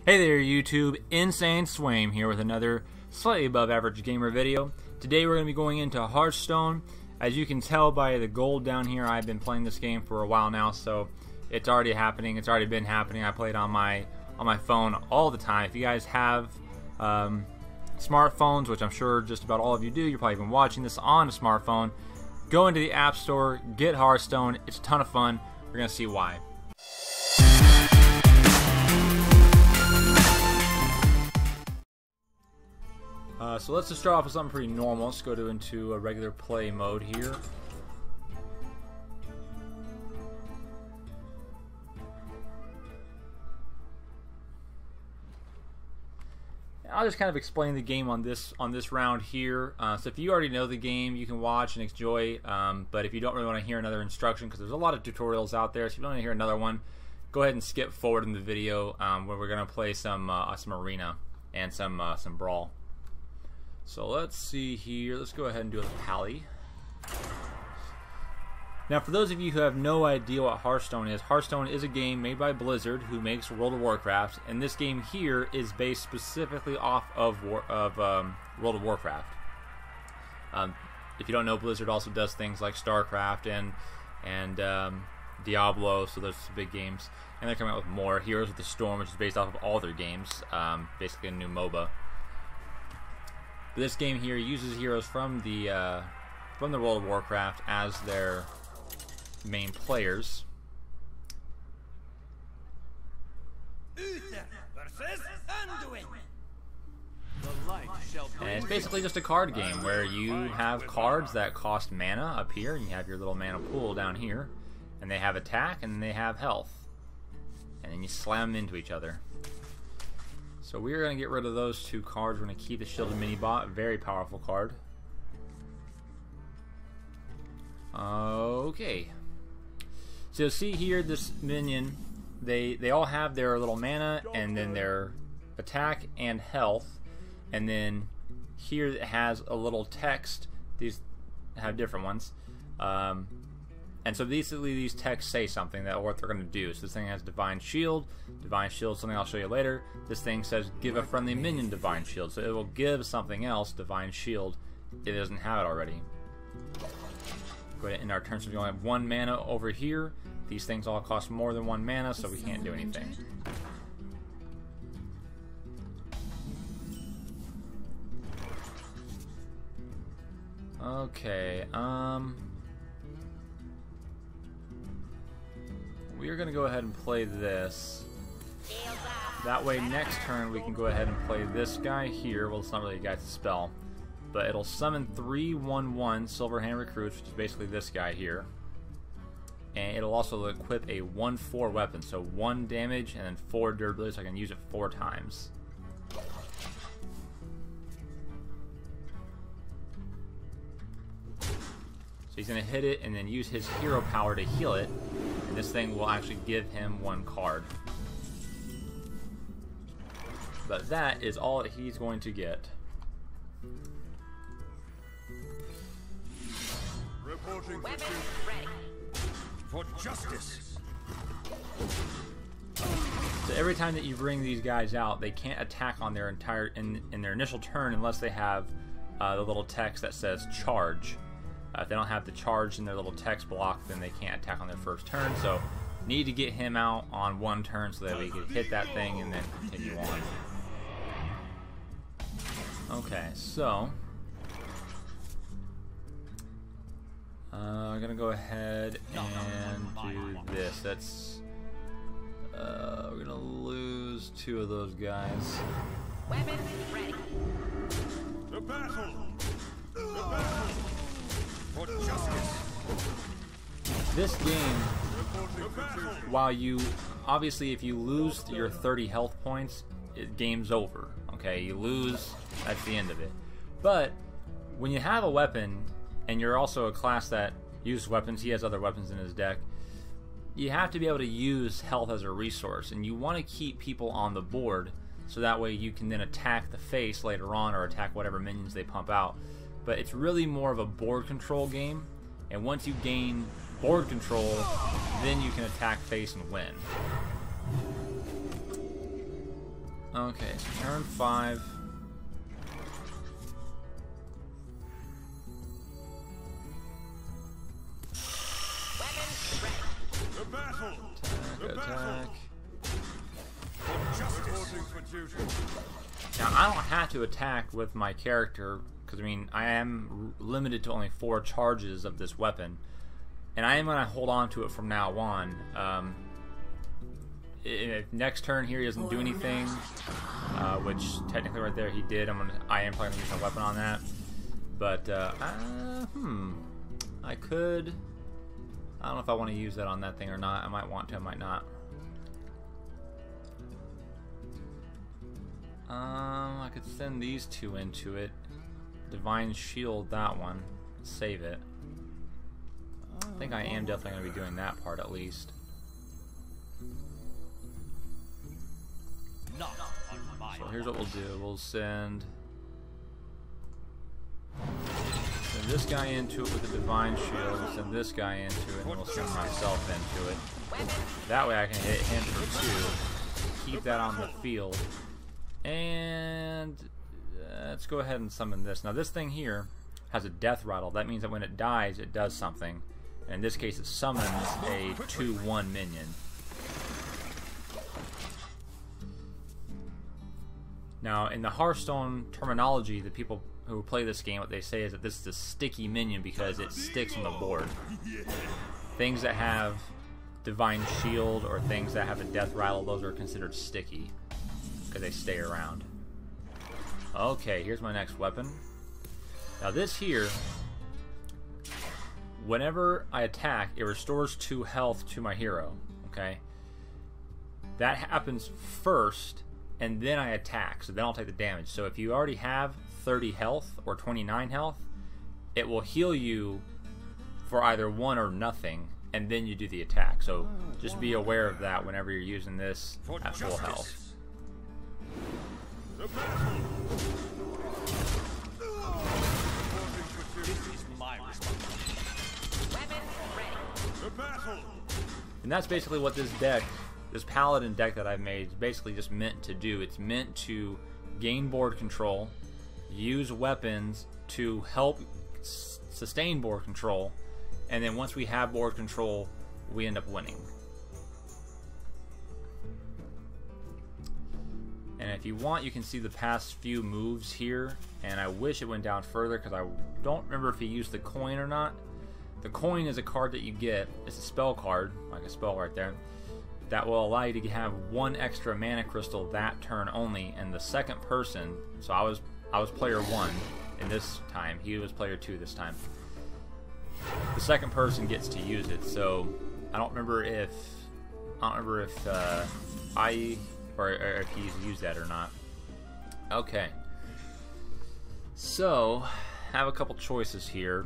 Hey there YouTube, Insane Swaim here with another Slightly Above Average Gamer video. Today we're going to be going into Hearthstone. As you can tell by the gold down here, I've been playing this game for a while now, so it's already happening. It's already been happening. I play it on my phone all the time. If you guys have smartphones, which I'm sure just about all of you do, you're probably been watching this on a smartphone, go into the App Store, get Hearthstone. It's a ton of fun. We're going to see why. So let's just start off with something pretty normal. Let's go into a regular play mode here. I'll just kind of explain the game on this round here. So if you already know the game, you can watch and enjoy. But if you don't really want to hear another instruction, because there's a lot of tutorials out there, so if you don't want to hear another one, go ahead and skip forward in the video where we're going to play some arena and some brawl. So let's see here. Let's go ahead and do a pally. Now, for those of you who have no idea what Hearthstone is a game made by Blizzard, who makes World of Warcraft, and this game here is based specifically off of World of Warcraft. If you don't know, Blizzard also does things like StarCraft and Diablo, so those are big games. And they're coming out with more. Heroes of the Storm, which is based off of all their games, basically a new MOBA. This game here uses heroes from the World of Warcraft as their main players. And it's basically just a card game where you have cards that cost mana up here, and you have your little mana pool down here, and they have attack and they have health, and then you slam them into each other. So we're going to get rid of those two cards. We're going to keep the Shielded Mini-Bot, very powerful card. Okay. So you'll see here this minion, they all have their little mana and then their attack and health. And then here it has a little text. These have different ones. And so basically these texts say something that what they're going to do. So this thing has Divine Shield. Divine Shield is something I'll show you later. This thing says give a friendly minion Divine Shield. So it will give something else Divine Shield if it doesn't have it already. Go ahead and end our turn. So we only have 1 mana over here. These things all cost more than 1 mana, so we can't do anything. Okay, we are going to go ahead and play this. That way next turn we can go ahead and play this guy here. Well, it's not really a guy, it's a spell. But it'll summon 3 1/1 Silverhand Recruits, which is basically this guy here. And it'll also equip a 1/4 weapon, so 1 damage and then 4 durability, so I can use it 4 times. So he's going to hit it and then use his hero power to heal it. And this thing will actually give him 1 card. But that is all that he's going to get. Reporting for justice. So every time that you bring these guys out, they can't attack on their in their initial turn unless they have the little text that says charge. If they don't have the charge in their little text block, then they can't attack on their first turn. So need to get him out on 1 turn so that we can hit that thing and then continue on. Okay, so I'm gonna go ahead and do this. That's we're gonna lose 2 of those guys. Weapons ready. The battle. The battle. For justice. This game, while you obviously if you lose your 30 health points, game's over. Okay, you lose, that's the end of it. But when you have a weapon and you're also a class that uses weapons, he has other weapons in his deck, you have to be able to use health as a resource, and you want to keep people on the board so that way you can then attack the face later on or attack whatever minions they pump out. But it's really more of a board control game, and once you gain board control, then you can attack face and win. Okay, so turn 5. The battle. Attack. Reporting for duty. Now, I don't have to attack with my character, because, I mean, I am limited to only 4 charges of this weapon. And I am going to hold on to it from now on. If next turn here he doesn't do anything, which technically right there he did, I am probably going to use my weapon on that. But, I could... I don't know if I want to use that on that thing or not. I might want to, I might not. I could send these 2 into it. Divine Shield that one. Save it. I think I am definitely going to be doing that part at least. So here's what we'll do. We'll send this guy into it with the Divine Shield. We'll send this guy into it, and we'll send myself into it. That way I can hit him for 2. Keep that on the field. And let's go ahead and summon this. Now this thing here has a death rattle. That means that when it dies, it does something. And in this case, it summons a 2/1 minion. Now, in the Hearthstone terminology, the people who play this game, what they say is that this is a sticky minion because it sticks on the board. Things that have Divine Shield or things that have a death rattle, those are considered sticky because they stay around. Okay, here's my next weapon. Now this here, whenever I attack, it restores 2 health to my hero. Okay, that happens first, and then I attack, so then I'll take the damage. So if you already have 30 health or 29 health, it will heal you for either 1 or nothing, and then you do the attack. So just be aware of that whenever you're using this at full health. And that's basically what this deck, this paladin deck that I've made, is basically just meant to do. It's meant to gain board control, use weapons to help sustain board control, and then once we have board control, we end up winning. And if you want, you can see the past few moves here, and I wish it went down further because I don't remember if he used the coin or not. The coin is a card that you get. It's a spell card, like a spell right there, that will allow you to have 1 extra mana crystal that turn only, and the second person, so I was player 1 in this time, he was player 2 this time. The second person gets to use it, so I don't remember if if he's used that or not. Okay. So, have a couple choices here.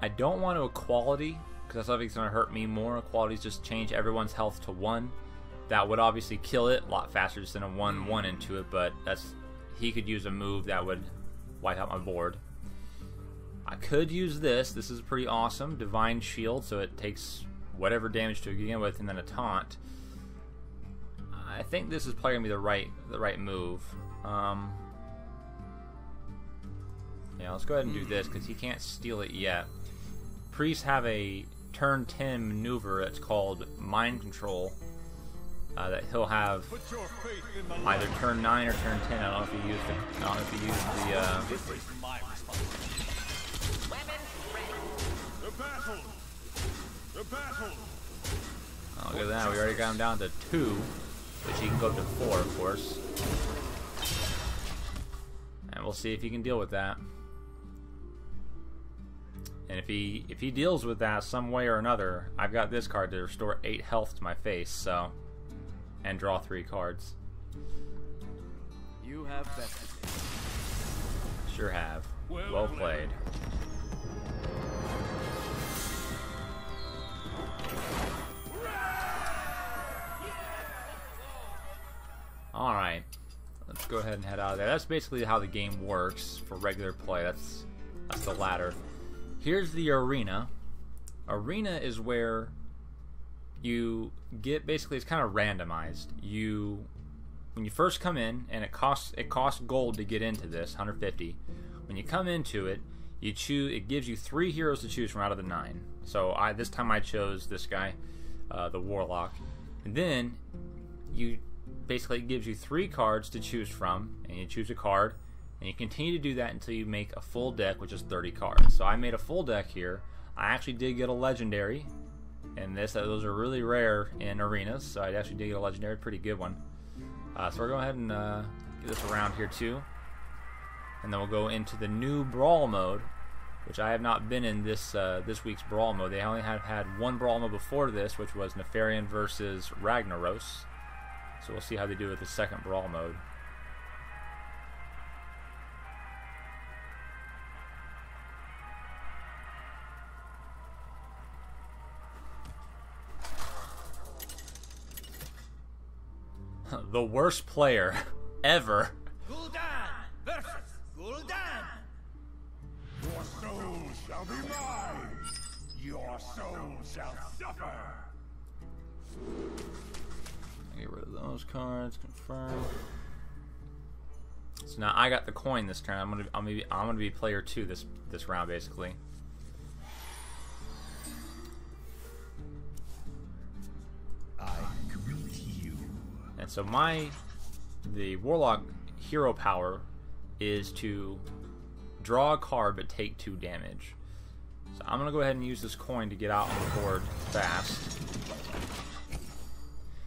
I don't want to equality, because that's obviously going to hurt me more. Equalities just change everyone's health to 1. That would obviously kill it a lot faster just than a 1/1 into it, but he could use a move that would wipe out my board. I could use this. This is pretty awesome. Divine Shield, so it takes whatever damage to begin with, and then a taunt. I think this is probably going to be the right move. Yeah, let's go ahead and do this, because he can't steal it yet. Priests have a turn 10 maneuver that's called Mind Control, that he'll have either turn 9 or turn 10. I don't know if he used Oh, look at that. We already got him down to 2, which he can go up to 4, of course. And we'll see if he can deal with that. And if he deals with that some way or another, I've got this card to restore 8 health to my face, so, and draw 3 cards. You have bested. Sure have. Well played. Alright, let's go ahead and head out of there. That's basically how the game works for regular play. That's the ladder. Here's the arena. Arena is where you get basically it's kind of randomized. When you first come in, and it costs gold to get into this, 150. When you come into it, you choose. It gives you 3 heroes to choose from out of the 9. So this time I chose this guy, the Warlock, and then you basically it gives you 3 cards to choose from, and you choose a card, and you continue to do that until you make a full deck, which is 30 cards. So I made a full deck here. I actually did get a legendary, and those are really rare in arenas. So I actually did get a legendary, pretty good one. So we're going to go ahead and get this around here too. And then we'll go into the new Brawl mode, which I have not been in this week's Brawl mode. They only have had one Brawl mode before this, which was Nefarian versus Ragnaros. So we'll see how they do with the second Brawl mode. The worst player ever. Gul'dan versus Gul'dan. Your soul shall be mine. Your soul shall suffer. Get rid of those cards. Confirm. So now I got the coin this turn. I'm gonna be player 2 this round basically. And so the Warlock hero power is to draw a card but take 2 damage. So I'm gonna go ahead and use this coin to get out on the board fast.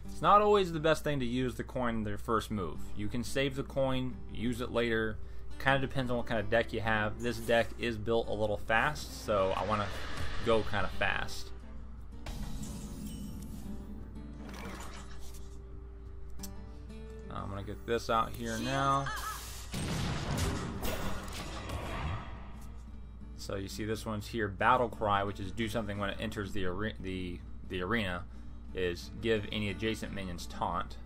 It's not always the best thing to use the coin in their first move. You can save the coin, use it later. Kind of depends on what kind of deck you have. This deck is built a little fast, so I want to go kind of fast. I'm gonna get this out here now. So you see this one's here, Battle Cry, which is do something when it enters the arena, is give any adjacent minions taunt.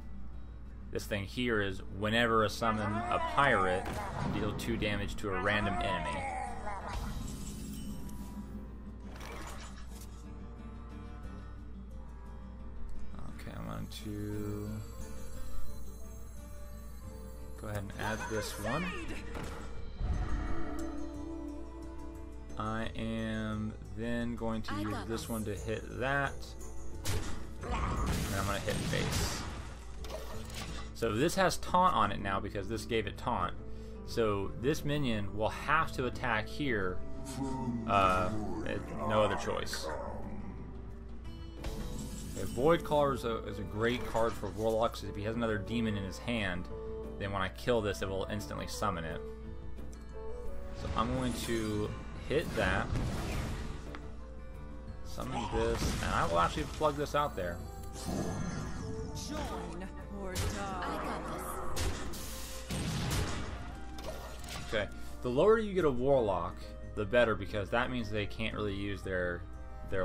This thing here is whenever I summon a pirate, deal 2 damage to a random enemy. Okay, I'm going to go ahead and add this one. I am then going to use this one to hit that. And I'm going to hit face. So this has taunt on it now because this gave it taunt. So this minion will have to attack here. No other choice. Okay, Void Caller is a great card for Warlocks. If he has another demon in his hand, then when I kill this, it will instantly summon it. So I'm going to hit that, summon this, and I will actually plug this out there. Join or die. Okay, the lower you get a Warlock, the better, because that means they can't really use their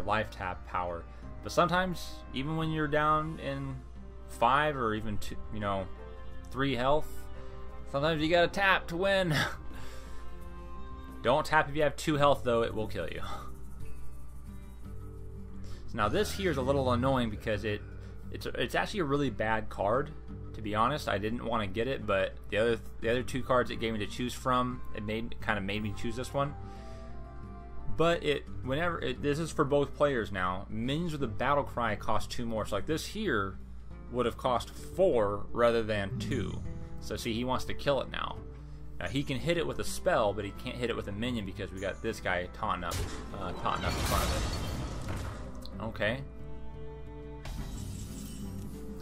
life tap power. But sometimes, even when you're down in 5 or even 2, 3 health, sometimes you gotta tap to win. Don't tap if you have 2 health, though; it will kill you. So now this here is a little annoying because it's actually a really bad card. To be honest, I didn't want to get it, but the other 2 cards it gave me to choose from, it kind of made me choose this one. But this is for both players now. Minions with a Battle Cry cost 2 more. So like this here would have cost 4 rather than 2. So see, he wants to kill it now. Now he can hit it with a spell, but he can't hit it with a minion because we got this guy taunting up in front of it. Okay.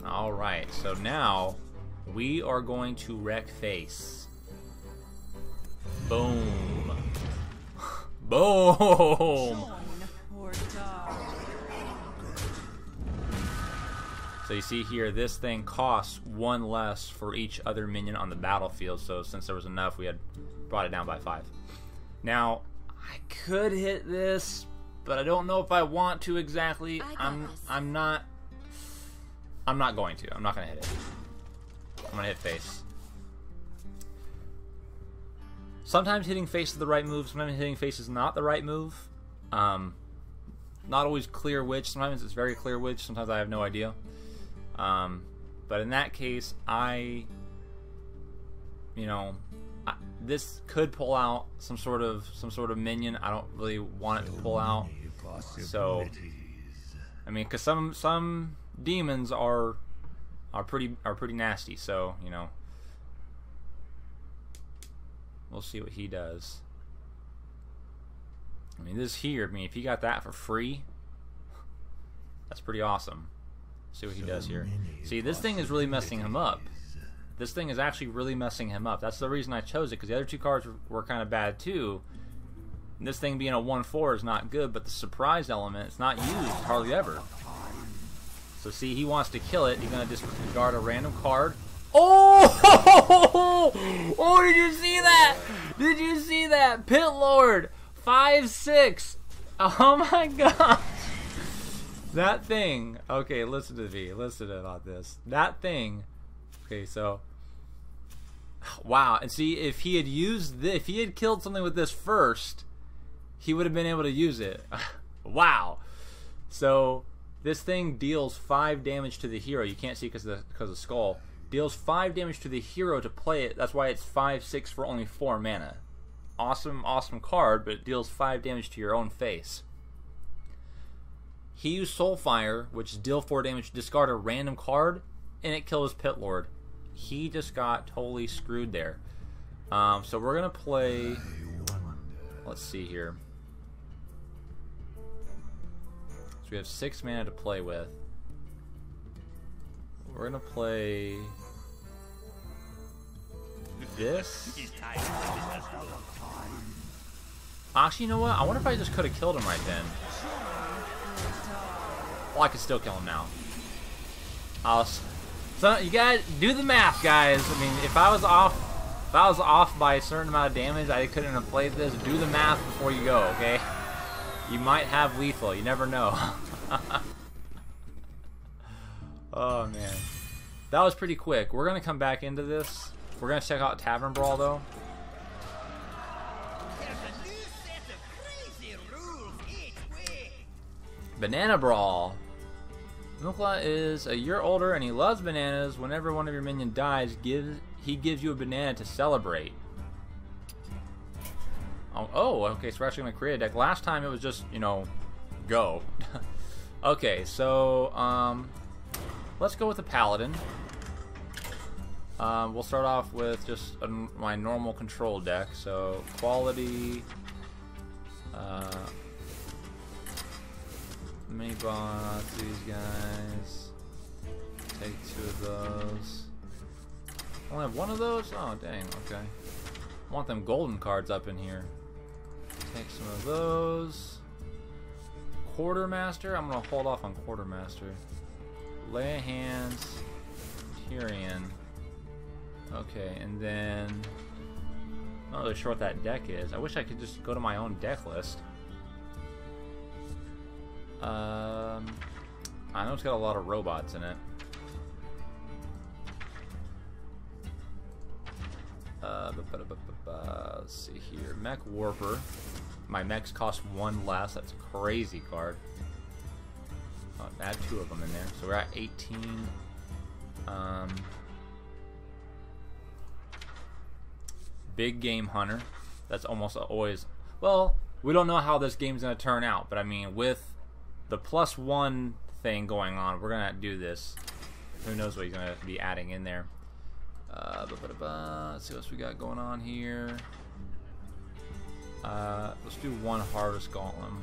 Alright, so now we are going to wreck face. Boom. Boom! Join or die. So you see here, this thing costs 1 less for each other minion on the battlefield. So since there was enough, we had brought it down by 5. Now, I could hit this, but I don't know if I want to exactly. I'm not going to. I'm not going to hit it. I'm going to hit face. Sometimes hitting face is the right move. Sometimes hitting face is not the right move. not always clear which. Sometimes it's very clear which. Sometimes I have no idea. But in that case, this could pull out some sort of minion. I don't really want it to pull out. So, I mean, because some demons are pretty nasty. So, we'll see what he does. I mean, this here. I mean, if he got that for free, that's pretty awesome. See what he does here. See, this thing is really messing him up. This thing is actually really messing him up. That's the reason I chose it, because the other two cards were kind of bad too. And this thing being a 1/4 is not good, but the surprise element, it's not used hardly ever. So see, he wants to kill it. He's going to discard a random card. Oh! Oh, did you see that? Did you see that? Pit Lord, 5/6. Oh my god. That thing. Okay, listen to me. Listen to about this. That thing. Okay, so. Wow. And see, if he had used this, if he had killed something with this first, he would have been able to use it. Wow. So this thing deals 5 damage to the hero. You can't see because of skull. Deals 5 damage to the hero to play it. That's why it's 5/6 for only 4 mana. Awesome, awesome card, but it deals 5 damage to your own face. He used Soulfire, which deal 4 damage, discard a random card, and it kills Pit Lord. He just got totally screwed there. So we're gonna play. Let's see here. So we have 6 mana to play with. We're gonna play this. Actually, you know what? I wonder if I just could have killed him right then. Well, I can still kill him now. So you guys do the math, guys. I mean, if I was off by a certain amount of damage, I couldn't have played this. Do the math before you go, okay? You might have lethal. You never know. Oh man, that was pretty quick. We're gonna come back into this. We're gonna check out Tavern Brawl though. Banana Brawl. Nukla is a year older and he loves bananas. Whenever one of your minions dies, he gives you a banana to celebrate. Oh, okay, so we're actually going to create a deck. Last time it was just, go. Okay, so, let's go with the Paladin. We'll start off with just my normal control deck. So, quality, mini bots, these guys. Take 2 of those. I only have 1 of those? Oh, dang, okay. I want them golden cards up in here. Take some of those. Quartermaster? I'm going to hold off on Quartermaster. Lay of Hands. Tyrion. Okay, and then... I don't know how short that deck is. I wish I could just go to my own deck list. I know it's got a lot of robots in it. Let's see here. Mech Warper. My mechs cost 1 less. That's a crazy card. Add 2 of them in there. So we're at 18. Big Game Hunter. That's almost always... Well, we don't know how this game's going to turn out. But I mean, with the +1 thing going on, we're going to do this. Who knows what he's going to be adding in there. Let's see what else we got going on here. Let's do 1 Harvest Golem.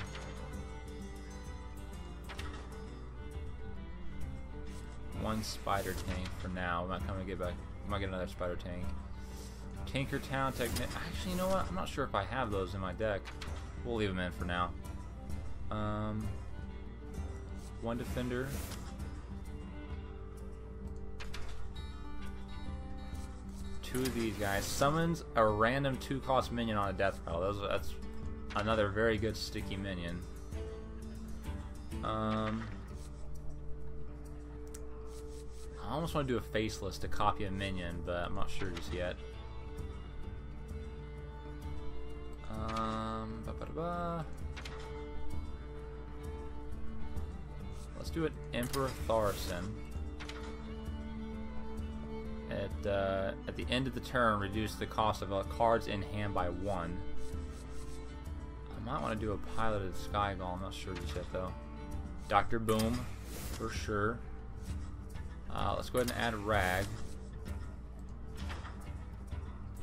One Spider Tank for now. I'm not coming to get back. I might get another Spider Tank. Tinkertown Technic. Actually, you know what? I'm not sure if I have those in my deck. We'll leave them in for now. 1 Defender. Two of these guys. Summons a random 2-cost minion on a death pile. That's another very good sticky minion. I almost want to do a faceless to copy a minion, but I'm not sure just yet. Let's do an Emperor Tharson. At the end of the turn, reduce the cost of cards in hand by 1. I might want to do a Piloted Sky Golem. I'm not sure just yet though. Dr. Boom, for sure. Let's go ahead and add a Rag.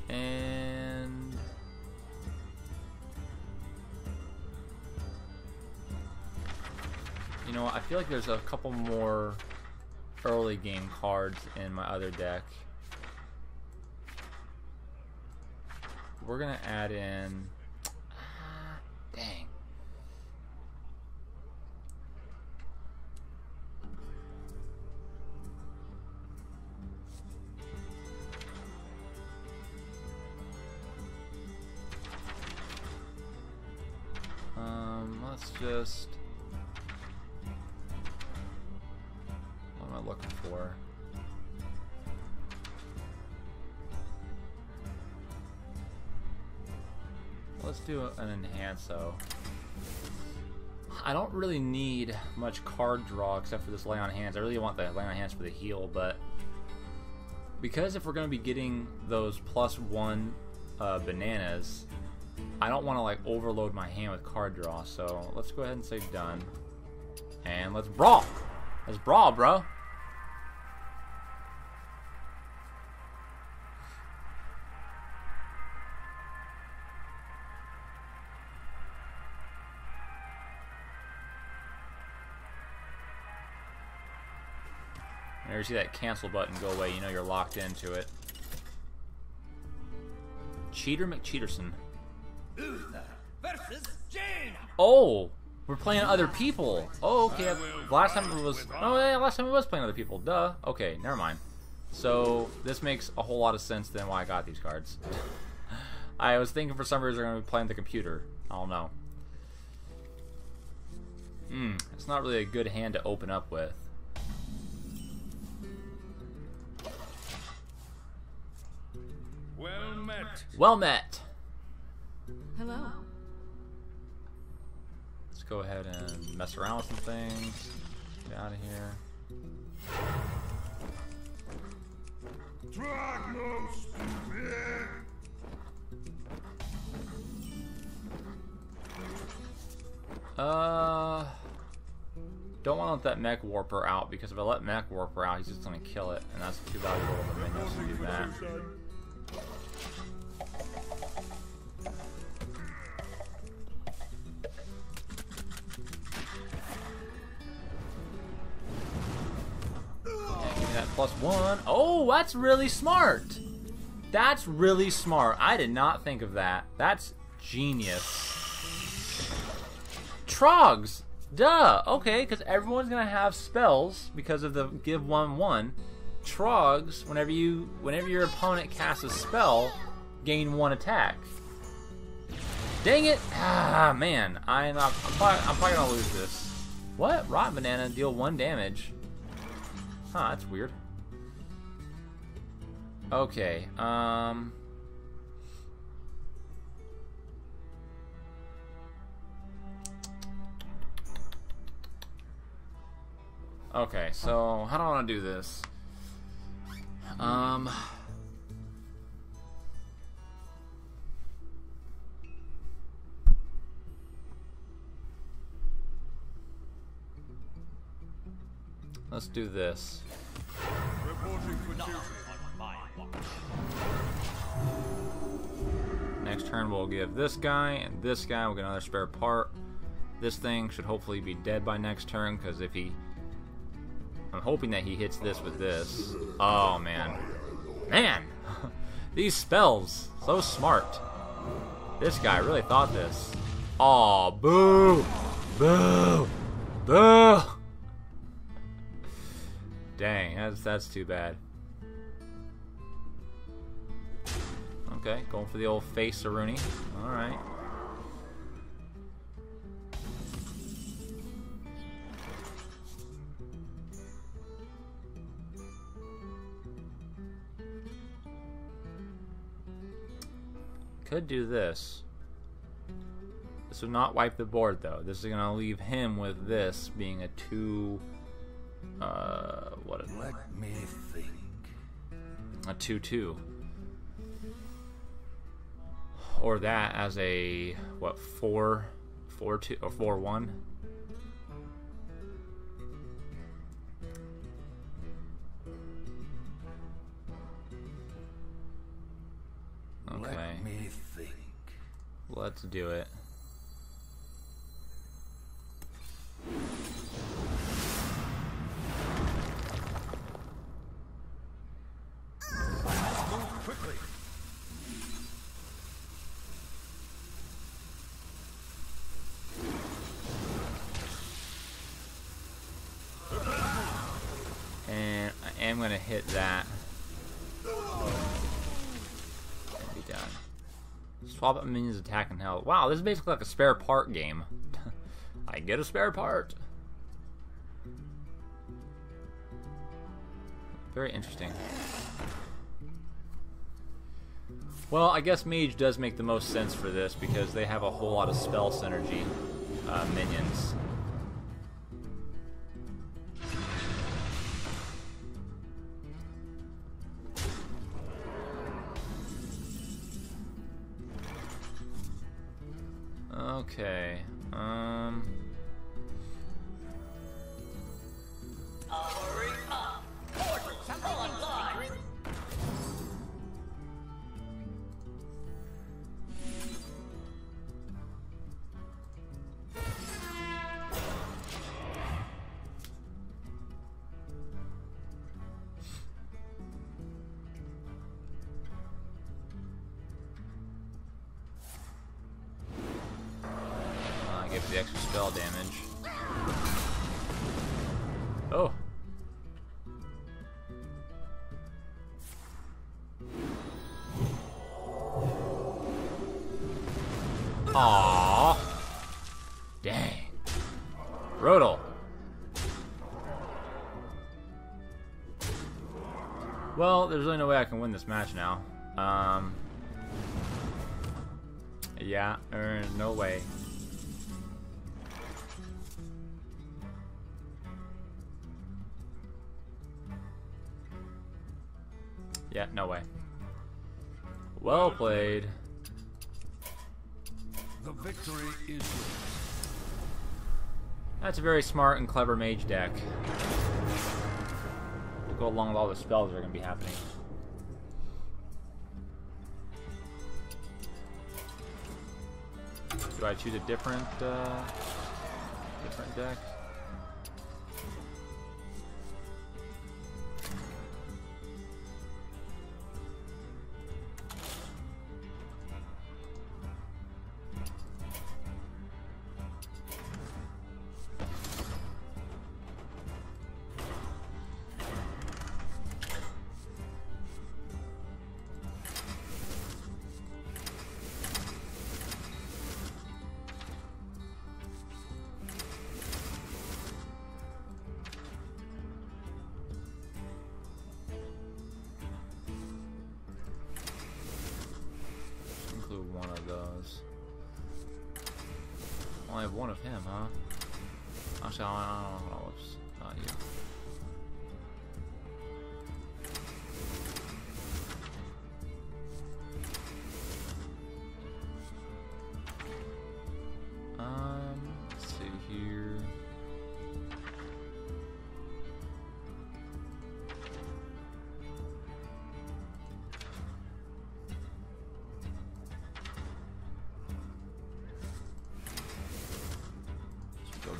And you know what? I feel like there's a couple more early game cards in my other deck. We're gonna add in. Dang. Let's just. What am I looking for? Let's do an Enhanso. I don't really need much card draw except for this Lay on Hands. I really want the Lay on Hands for the heal, but because if we're going to be getting those +1 bananas, I don't want to like overload my hand with card draw. So let's go ahead and say done, and let's brawl. Let's brawl, bro. Whenever you see that cancel button go away, you know you're locked into it. Cheater McCheaterson. Versus Jane. Oh, we're playing other people. Oh, okay. Last time it was. Oh, yeah, last time it was playing other people. Duh. Okay, never mind. So this makes a whole lot of sense than why I got these cards. I was thinking for some reason they're going to be playing the computer. I don't know. It's not really a good hand to open up with. Well met. Well met. Hello. Let's go ahead and mess around with some things. Get out of here. Don't want to let that Mech Warper out, because if I let Mech Warper out, he's just going to kill it, and that's too valuable of a minions to do that. That +1. Oh, that's really smart. That's really smart. I did not think of that. That's genius. Trogs. Duh. Okay, because everyone's gonna have spells because of the give 1/1. Trogs. Whenever your opponent casts a spell, gain 1 attack. Dang it. Ah, man. I'm probably gonna lose this. What? Rotten Banana deal 1 damage. Huh, that's weird. Okay, okay, so how do I want to do this? Let's do this. Next turn we'll give this guy and this guy. We'll get another spare part. This thing should hopefully be dead by next turn, because if he... I'm hoping that he hits this with this. Oh, man. Man! These spells. So smart. This guy really thought this. Aw, boo! Boo! Boo! Dang, that's too bad. Okay, going for the old face Aruni. Alright. Could do this. This would not wipe the board though. This is gonna leave him with this being a 2 What? Let me think. A 2/2. Or that as a what 4/2 or 4/1. Okay. Let me think. Let's do it. Move quickly. And I am gonna hit that. And be done. Swap up minions, attack, and health. Wow, this is basically like a spare part game. I get a spare part. Very interesting. Well, I guess Mage does make the most sense for this because they have a whole lot of spell synergy minions. Okay. Hurry up! Portals online! Give the extra spell damage. Oh. Aww. Dang. Brutal. Well, there's really no way I can win this match now. Yeah, no way. Yeah, no way. Well played. The victory is yours. That's a very smart and clever mage deck. To go along with all the spells that are going to be happening. Do I choose a different deck? One of those. Only have one of him, huh? Actually, I don't know. Whoops, not you. Let's see here.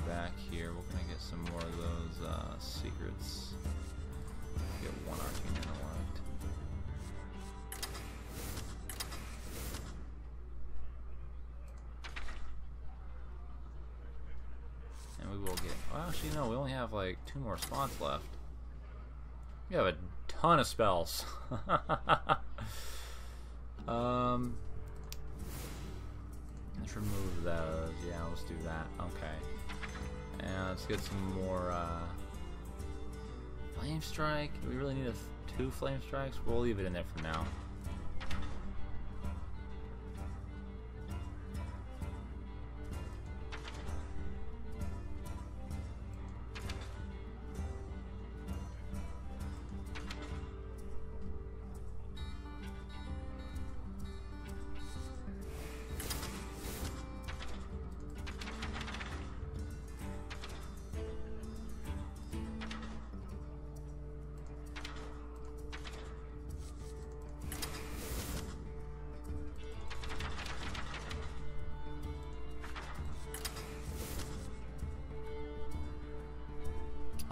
Back here, we're gonna get some more of those secrets. Get one arcane intellect. And we will get. Well, actually, no. We only have like 2 more spots left. We have a ton of spells. Let's remove those. Yeah, let's do that. Okay. And let's get some more flame strike. Do we really need 2 flame strikes? We'll leave it in there for now.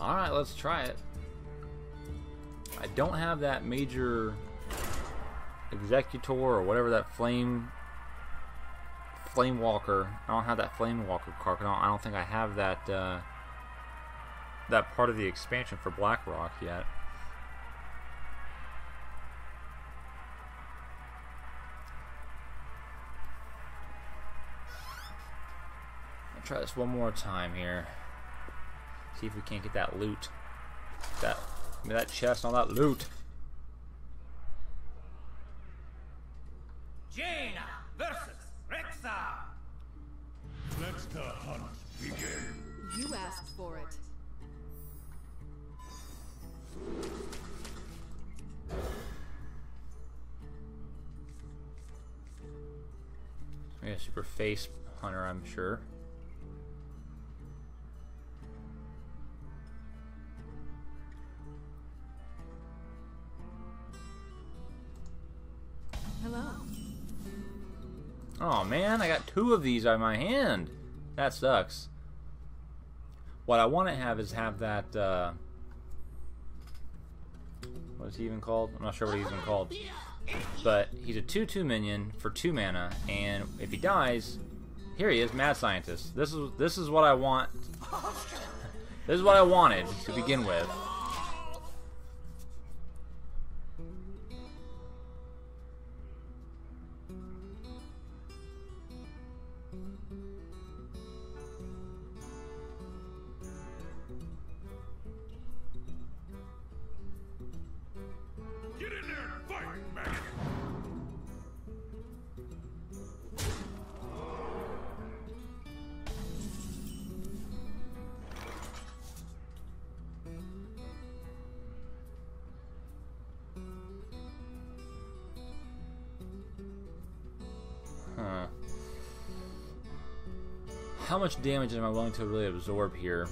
Alright, let's try it. I don't have that major executor or whatever that flame walker. I don't have that flame walker card. I don't think I have that that part of the expansion for Blackrock yet. I'll try this one more time here. See if we can't get that loot. Give me that chest and all that loot. Jaina versus Rexa. Let the hunt begin. You asked for it. Yeah, super face hunter, I'm sure. Hello. Oh man, I got 2 of these on my hand. That sucks. What I want to have is have that, what is he even called? I'm not sure what he's even called. But he's a 2/2 minion for 2 mana, and if he dies, here he is, Mad Scientist. This is what I want. This is what I wanted to begin with. Get in there and fight, maggot! Huh. How much damage am I willing to really absorb here?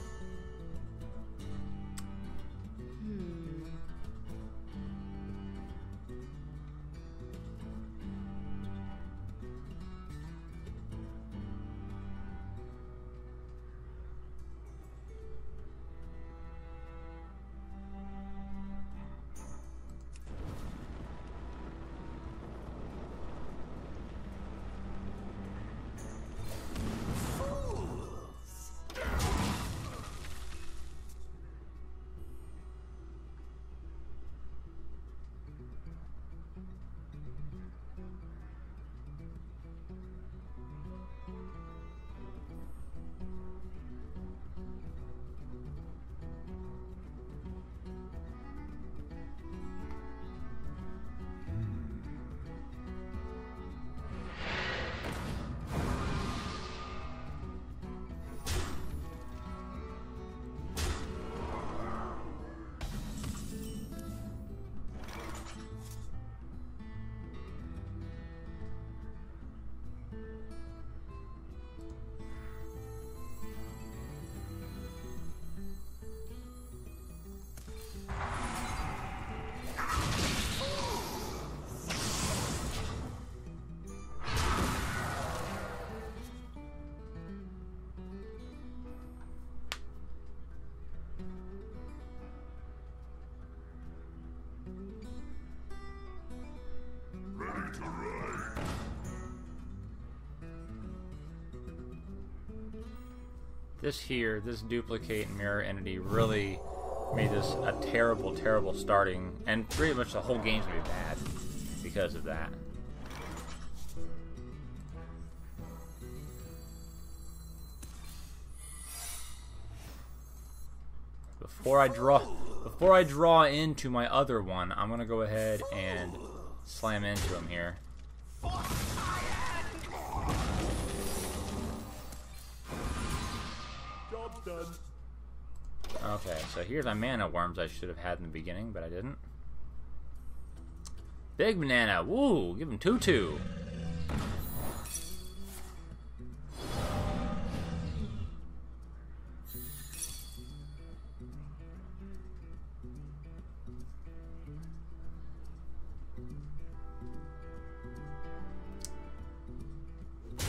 Ready to ride. This duplicate and mirror entity really made this a terrible, terrible starting, and pretty much the whole game's gonna be bad because of that. Before I draw into my other one, I'm gonna go ahead and slam into him here. Job's done. Okay, so here's my mana worms I should have had in the beginning, but I didn't. Big banana, woo! Give him 2/2.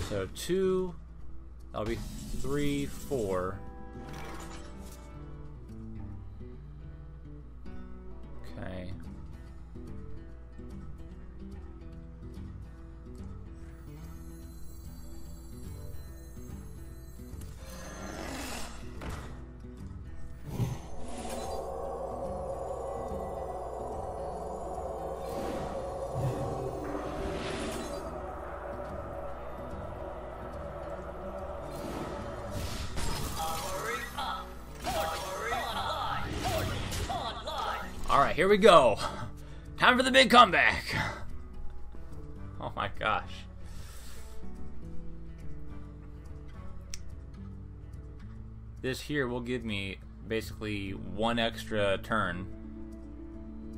So 2, that'll be 3, 4. Okay. Alright, here we go. Time for the big comeback. Oh my gosh. This here will give me basically one extra turn.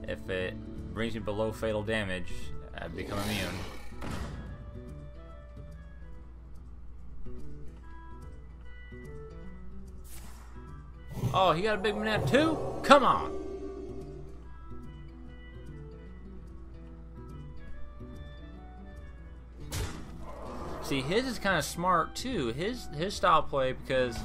If it brings me below fatal damage, I become immune. Oh, he got a big banana too? Come on! See, his is kind of smart too. His style play, because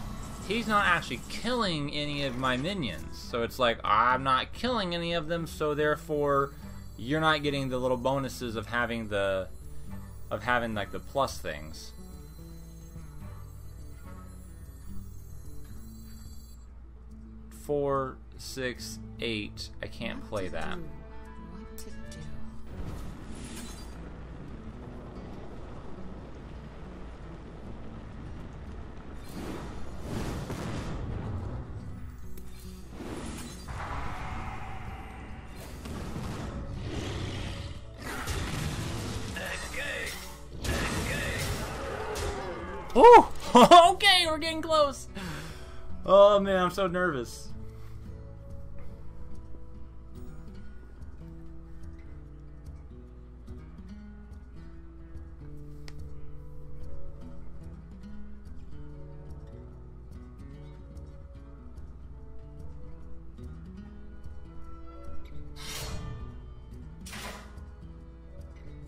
he's not actually killing any of my minions. So it's like, I'm not killing any of them, so therefore you're not getting the little bonuses of having like the plus things. Four, 6, 8. I can't play that. What to do? Oh, okay, we're getting close. Oh man, I'm so nervous.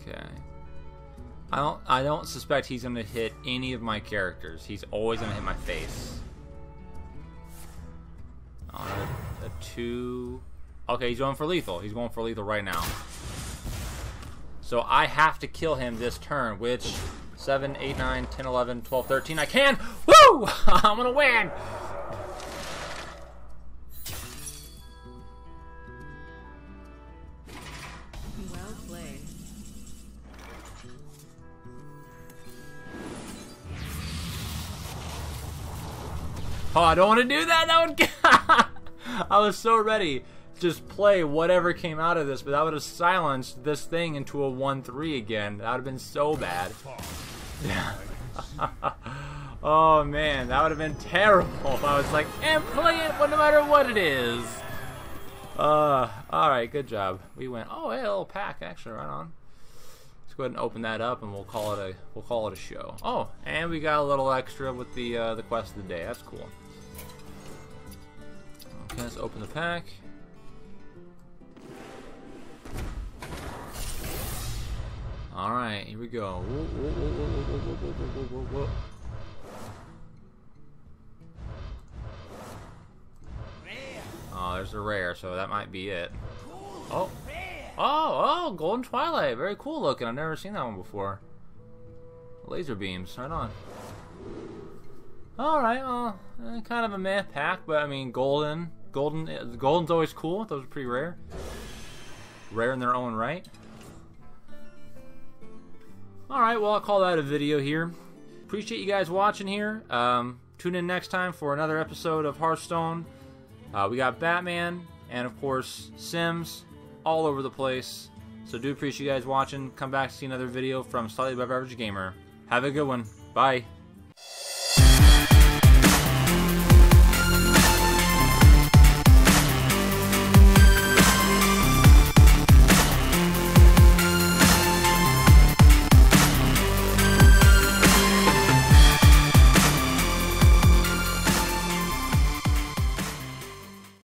Okay. I don't suspect he's gonna hit any of my characters. He's always gonna hit my face. A 2. Okay, he's going for lethal. He's going for lethal right now. So I have to kill him this turn, which 7, 8, 9, 10, 11, 12, 13. I can! Woo! I'm gonna win! Well played. Oh, I don't want to do that. That would. I was so ready to just play whatever came out of this, but that would have silenced this thing into a 1-3 again. That would have been so bad. Oh man, that would have been terrible if I was like, and play it no matter what it is. All right, good job. We went. Oh, hey, a little pack actually, right on. Let's go ahead and open that up, and we'll call it a show. Oh, and we got a little extra with the quest of the day. That's cool. Okay, let's open the pack. All right, here we go. Whoa, whoa, whoa, whoa, whoa, whoa, whoa, whoa, whoa, whoa. Oh, there's a rare, so that might be it. Oh, oh, Golden Twilight, very cool looking. I've never seen that one before. Laser beams, right on. All right, well, kind of a meh pack, but I mean, golden's always cool. Those are pretty rare. Rare in their own right. All right, well, I'll call that a video here. Appreciate you guys watching here. Tune in next time for another episode of Hearthstone. We got Batman and, of course, Sims all over the place. So do appreciate you guys watching. Come back to see another video from SlightlyAboveAverageGamer. Have a good one. Bye.